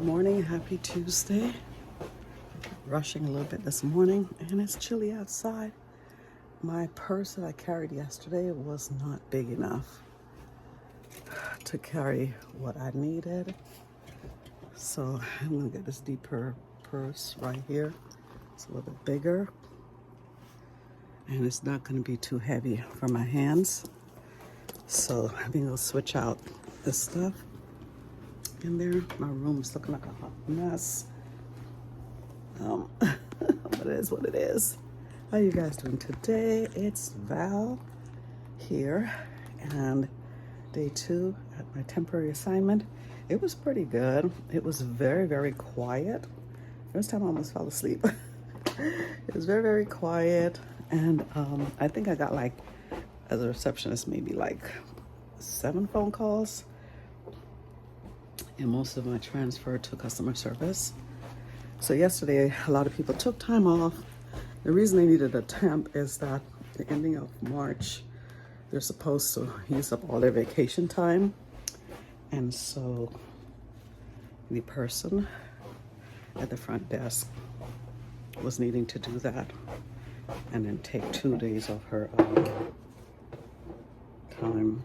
morning, happy Tuesday. Rushing a little bit this morning, and it's chilly outside. My purse that I carried yesterday was not big enough to carry what I needed. So I'm gonna get this deeper purse right here. It's a little bit bigger, and it's not gonna be too heavy for my hands. So I'm gonna switch out this stuff in there. My room's looking like a hot mess. But it is what it is. How you guys doing today? It's Val here, and day 2 at my temporary assignment. It was pretty good. It was very, very quiet. First time I almost fell asleep. It was very, very quiet, and I think I got, like, as a receptionist, maybe like 7 phone calls, and most of my transfer to customer service. So yesterday, a lot of people took time off. The reason they needed a temp is that the ending of March, they're supposed to use up all their vacation time. And so the person at the front desk was needing to do that and then take 2 days of her time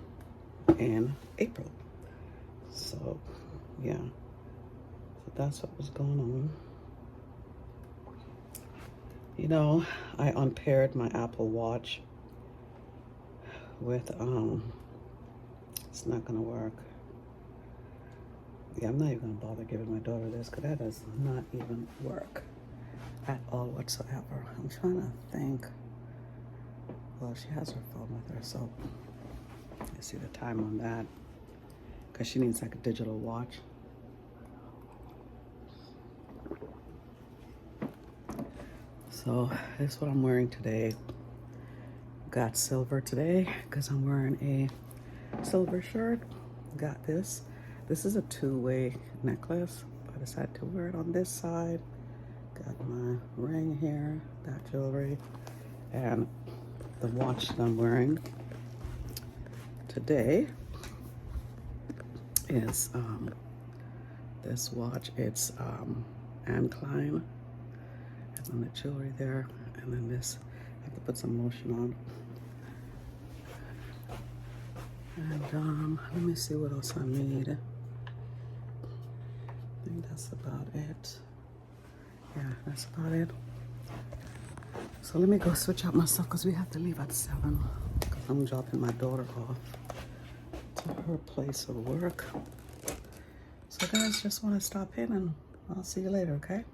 in April. So, yeah. So that's what was going on. You know, I unpaired my Apple Watch with, it's not gonna work. Yeah, I'm not even gonna bother giving my daughter this, because that does not even work at all whatsoever. I'm trying to think. Well, she has her phone with her, so I see the time on that, because she needs like a digital watch. So this is what I'm wearing today. Got silver today because I'm wearing a silver shirt. Got this. This is a 2-way necklace. I decided to wear it on this side. Got my ring here, that jewelry, and the watch that I'm wearing today is this watch. It's Anne Klein. On the jewelry there, and then this, I have to put some lotion on. And let me see what else I need. I think that's about it. Yeah, that's about it. So let me go switch out my stuff, because we have to leave at 7. I'm dropping my daughter off to her place of work. So guys, just want to stop in, and I'll see you later, okay?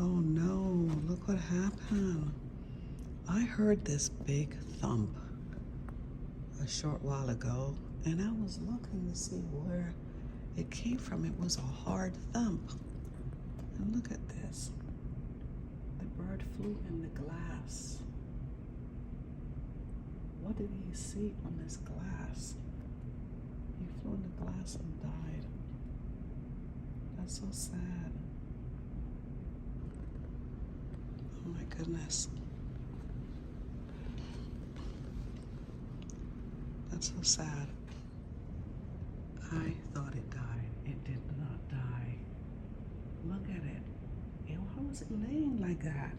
Oh no, look what happened. I heard this big thump a short while ago, and I was looking to see where it came from. It was a hard thump. And look at this. The bird flew in the glass. What did he see on this glass? He flew in the glass and died. That's so sad. Oh my goodness. That's so sad. I thought it died. It did not die. Look at it. How was it laying like that?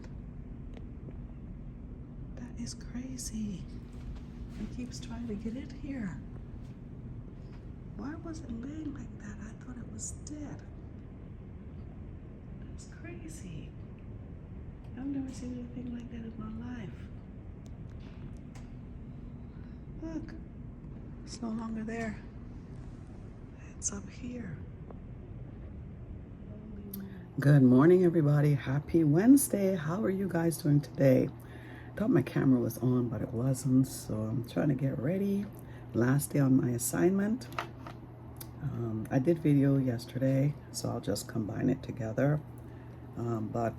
That is crazy. It keeps trying to get it here. Why was it laying like that? I thought it was dead. That's crazy. I've never seen anything like that in my life. Look, it's no longer there. It's up here. Good morning, everybody. Happy Wednesday. How are you guys doing today? Thought my camera was on, but it wasn't, so I'm trying to get ready. Last day on my assignment. I did video yesterday, so I'll just combine it together. But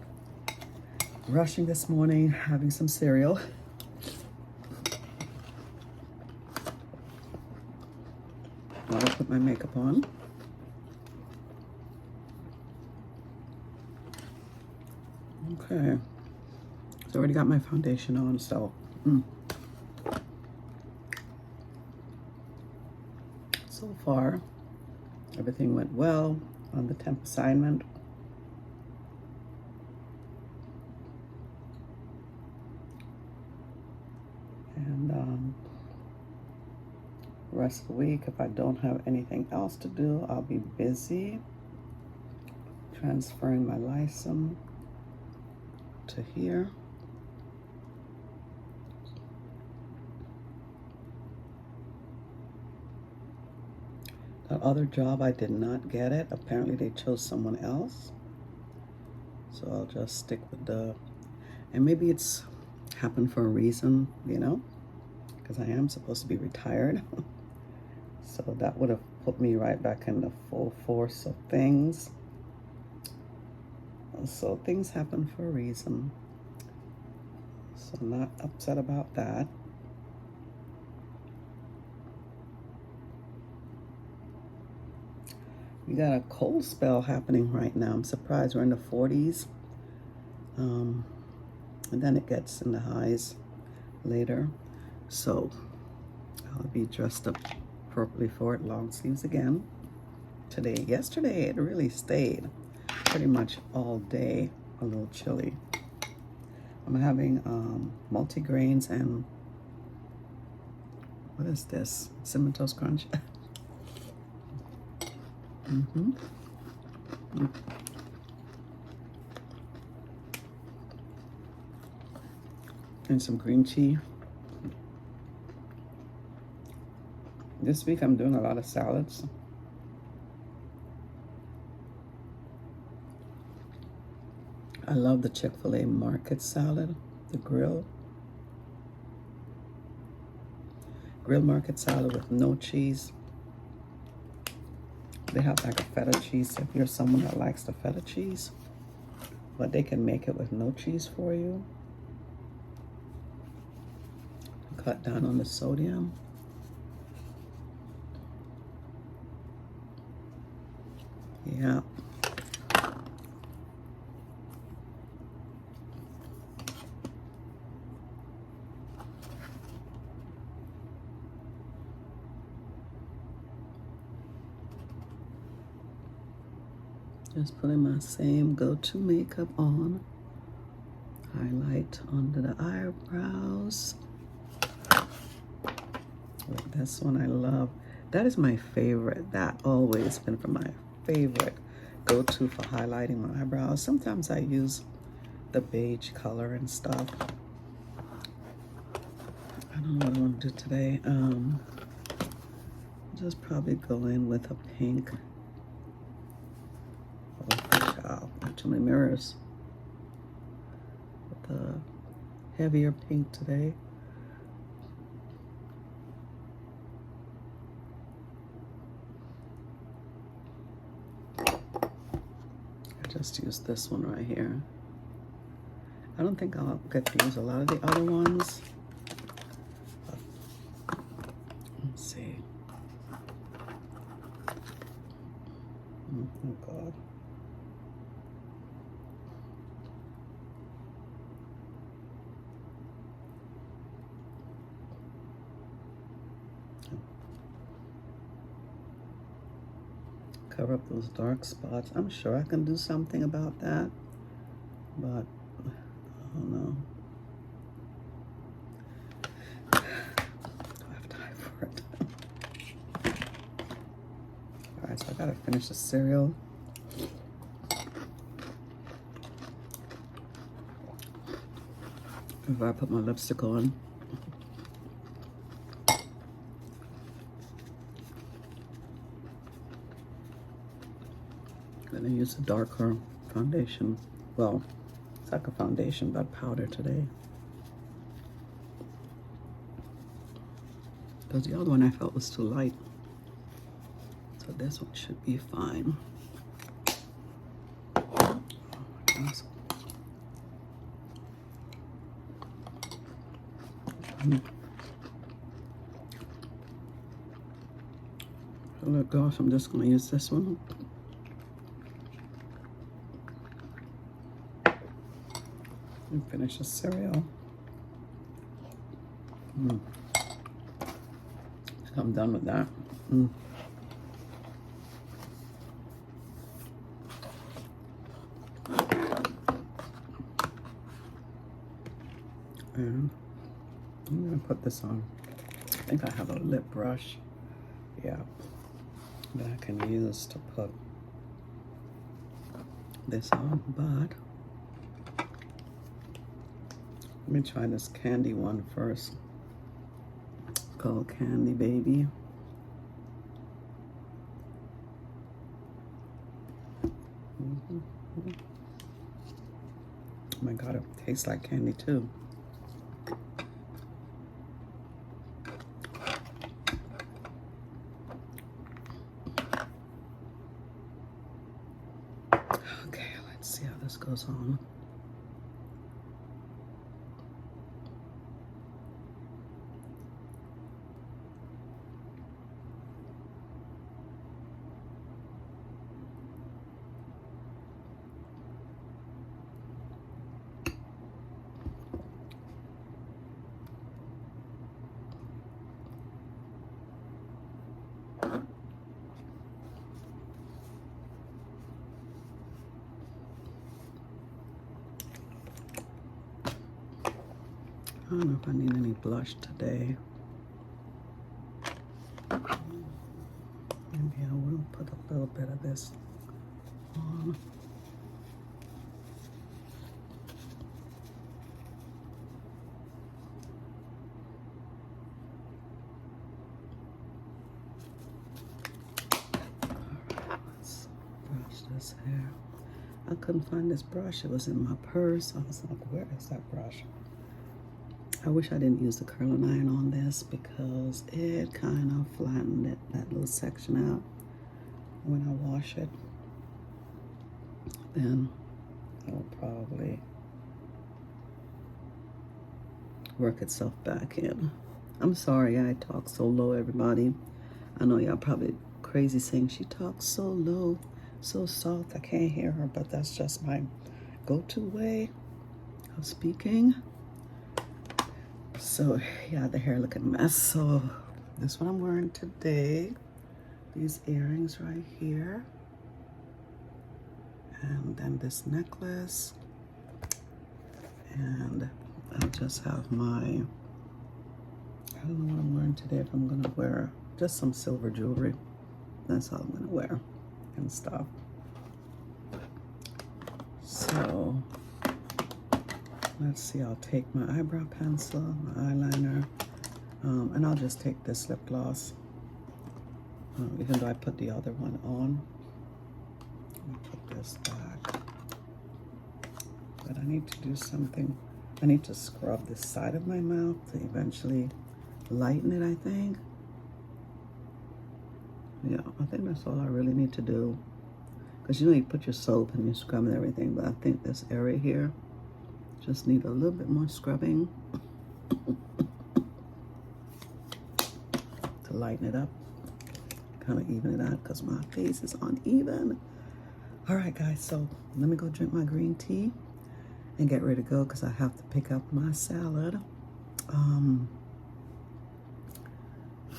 Rushing this morning, having some cereal. While I put my makeup on. Okay. So I already got my foundation on, so. So far, everything went well on the temp assignment. And the rest of the week, if I don't have anything else to do, I'll be busy transferring my license to here. That other job, I did not get it. Apparently they chose someone else. So I'll just stick with and maybe it's happened for a reason, you know, because I am supposed to be retired. So that would have put me right back in the full force of things. So things happen for a reason. So I'm not upset about that. We got a cold spell happening right now. I'm surprised we're in the 40s. And then it gets in the highs later. So I'll be dressed up appropriately for it. Long sleeves again today. Yesterday it really stayed pretty much all day a little chilly. I'm having multigrains and what is this? Cinnamon Toast Crunch. And some green tea. This week I'm doing a lot of salads. I love the Chick-fil-A market salad, the grilled market salad with no cheese. They have like a feta cheese if you're someone that likes the feta cheese, but they can make it with no cheese for you. Cut down on the sodium. Yeah. Just putting my same go-to makeup on. Highlight under the eyebrows. Like this one I love. That is my favorite. That always been for my favorite go-to for highlighting my eyebrows. Sometimes I use the beige color and stuff. I don't know what I want to do today. Just probably go in with a pink. Oh, not too many mirrors. With a heavier pink today. I just used this one right here. I don't think I'll get to use a lot of the other ones. But let's see. Oh God. Cover up those dark spots. I'm sure I can do something about that, but I don't know. Do I have time for it? All right, so I gotta finish the cereal. Before I put my lipstick on. I'm gonna use a darker foundation. Well, it's like a foundation, but powder today. Because the other one I felt was too light. So this one should be fine. Oh my gosh. So let go. So I'm just going to use this one. And finish the cereal. I'm done with that. And I'm going to put this on. I think I have a lip brush. Yeah. That I can use to put this on. But let me try this candy one first. It's called Candy Baby. Oh my God, it tastes like candy too. Okay, let's see how this goes on. I don't know if I need any blush today. Maybe I will put a little bit of this on. Alright, let's brush this hair. I couldn't find this brush. It was in my purse. I was like, where is that brush? I wish I didn't use the curling iron on this because it kind of flattened it, that little section out. When I wash it, then it'll probably work itself back in. I'm sorry I talk so low, everybody. I know y'all probably crazy saying she talks so low, so soft, I can't hear her, but that's just my go-to way of speaking. So yeah, the hair looking a mess. So this is what I'm wearing today. These earrings right here. And then this necklace. And I'll just have my, I don't know what I'm wearing today. If I'm gonna wear just some silver jewelry. That's all I'm gonna wear and stuff. So let's see, I'll take my eyebrow pencil, my eyeliner, and I'll just take this lip gloss, even though I put the other one on. Let me put this back. But I need to do something. I need to scrub this side of my mouth to eventually lighten it, I think. Yeah, I think that's all I really need to do. Because you know you put your soap and you scrub and everything, but I think this area here just need a little bit more scrubbing to lighten it up, kind of even it out because my face is uneven. All right, guys, so let me go drink my green tea and get ready to go because I have to pick up my salad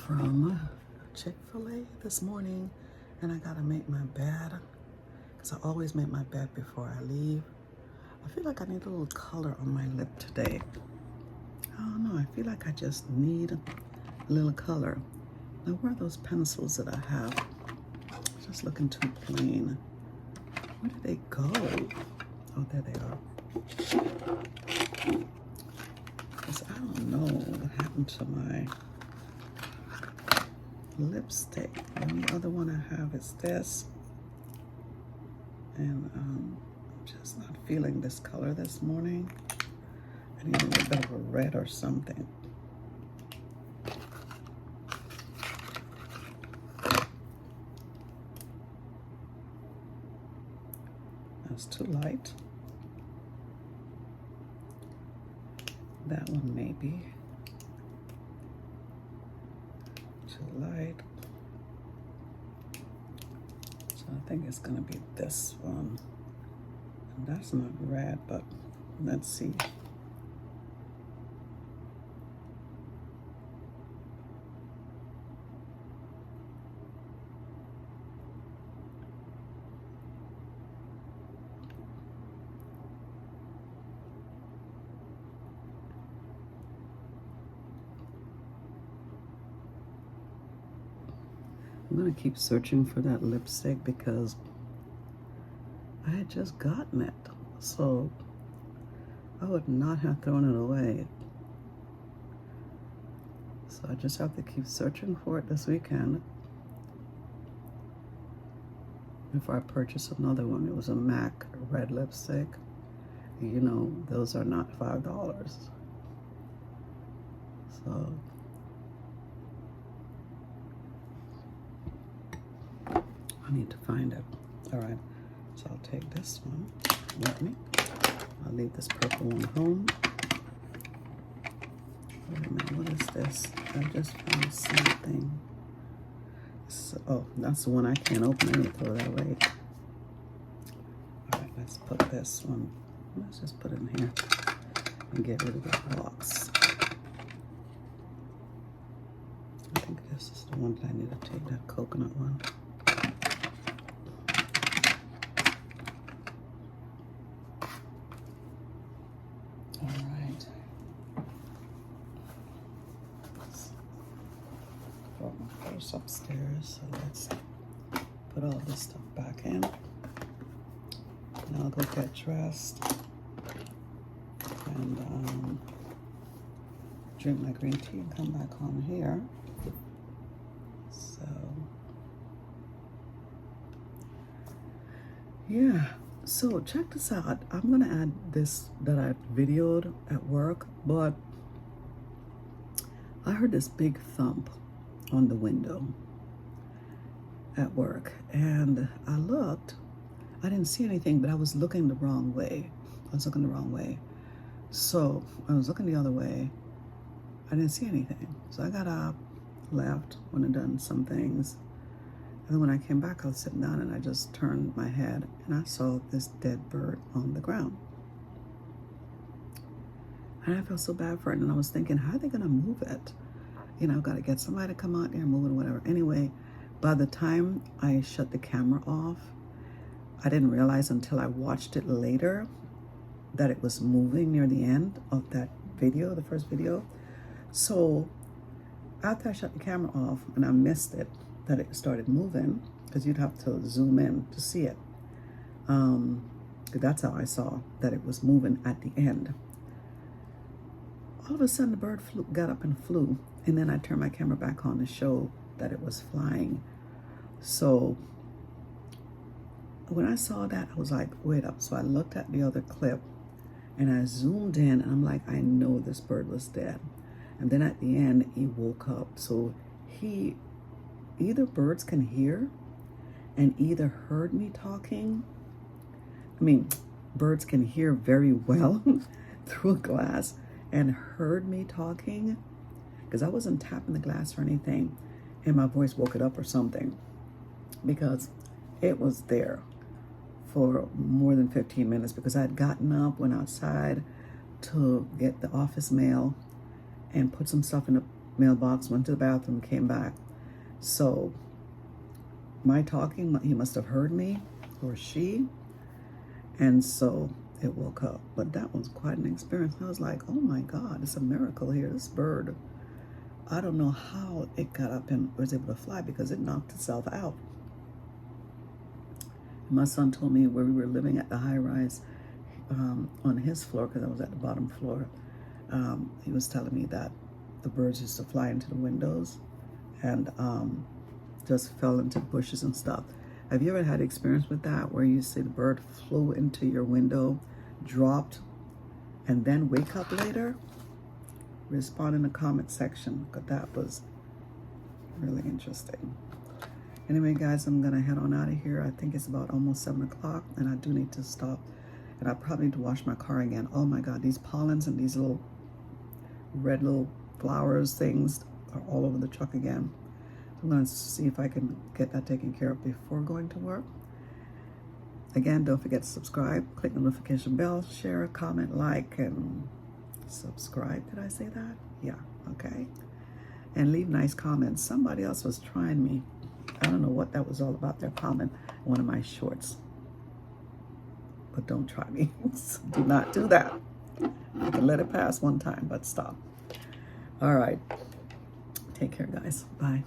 from Chick-fil-A this morning, and I gotta make my bed because I always make my bed before I leave. I feel like I need a little color on my lip today. I don't know, I feel like I just need a little color. Now, where are those pencils that I have? Just looking too plain. Where did they go? Oh, there they are. Because I don't know what happened to my lipstick. The only other one I have is this. And I'm just not feeling this color this morning. I need a little bit of a red or something. That's too light. That one maybe. too light. So I think it's gonna be this one. And that's not red, but let's see. I'm gonna keep searching for that lipstick because I had just gotten it, so I would not have thrown it away. So I just have to keep searching for it this weekend before I purchase another one. It was a MAC red lipstick. You know, those are not $5. So I need to find it. All right, so I'll take this one with me. I'll leave this purple one home. Wait a minute, what is this? I just found something. So, oh, that's the one I can't open. I need to throw that away. All right, let's put this one. Let's just put it in here and get rid of the box. I think this is the one that I need to take, that coconut one. Upstairs, so let's put all this stuff back in. And I'll go get dressed and drink my green tea and come back on here. So yeah, so check this out. I'm gonna add this that I videoed at work, but I heard this big thump on the window at work, and I looked. I didn't see anything, but I was looking the wrong way. So I was looking the other way. I didn't see anything. So I got up, left, went and done some things. And then when I came back, I was sitting down and I just turned my head and I saw this dead bird on the ground. And I felt so bad for it. And I was thinking, how are they gonna move it? You know, got to get somebody to come out there and move it or whatever. Anyway, by the time I shut the camera off, I didn't realize until I watched it later that it was moving near the end of that video, the first video. So after I shut the camera off and I missed it, that it started moving, because you'd have to zoom in to see it. That's how I saw that it was moving at the end. All of a sudden the bird got up and flew, and then I turned my camera back on to show that it was flying. So when I saw that, I was like, wait up. So I looked at the other clip and I zoomed in and I'm like, I know this bird was dead. And then at the end, he woke up. So either birds can hear and either heard me talking. I mean, birds can hear very well through a glass and heard me talking, because I wasn't tapping the glass or anything and my voice woke it up or something, because it was there for more than 15 minutes, because I had gotten up, went outside to get the office mail and put some stuff in the mailbox, went to the bathroom, came back. So my talking, he must have heard me, or she, and so it woke up. But that was quite an experience. I was like, oh my God, it's a miracle here. This bird, I don't know how it got up and was able to fly, because it knocked itself out. My son told me where we were living at the high rise on his floor, because I was at the bottom floor. He was telling me that the birds used to fly into the windows and just fell into bushes and stuff. Have you ever had experience with that, where you see the bird flew into your window, dropped, and then wake up later? Respond in the comment section, because that was really interesting. Anyway, guys, I'm gonna head on out of here. I think it's about almost 7 o'clock, and I do need to stop, and I probably need to wash my car again. Oh my God, these pollens and these little red little flowers things are all over the truck again. I'm going to see if I can get that taken care of before going to work. Again, don't forget to subscribe, click the notification bell, share, comment, like, and subscribe. Did I say that? Yeah, okay. And leave nice comments. Somebody else was trying me. I don't know what that was all about, their comment on one of my shorts. But don't try me. Do not do that. You can let it pass one time, but stop. All right. Take care, guys. Bye.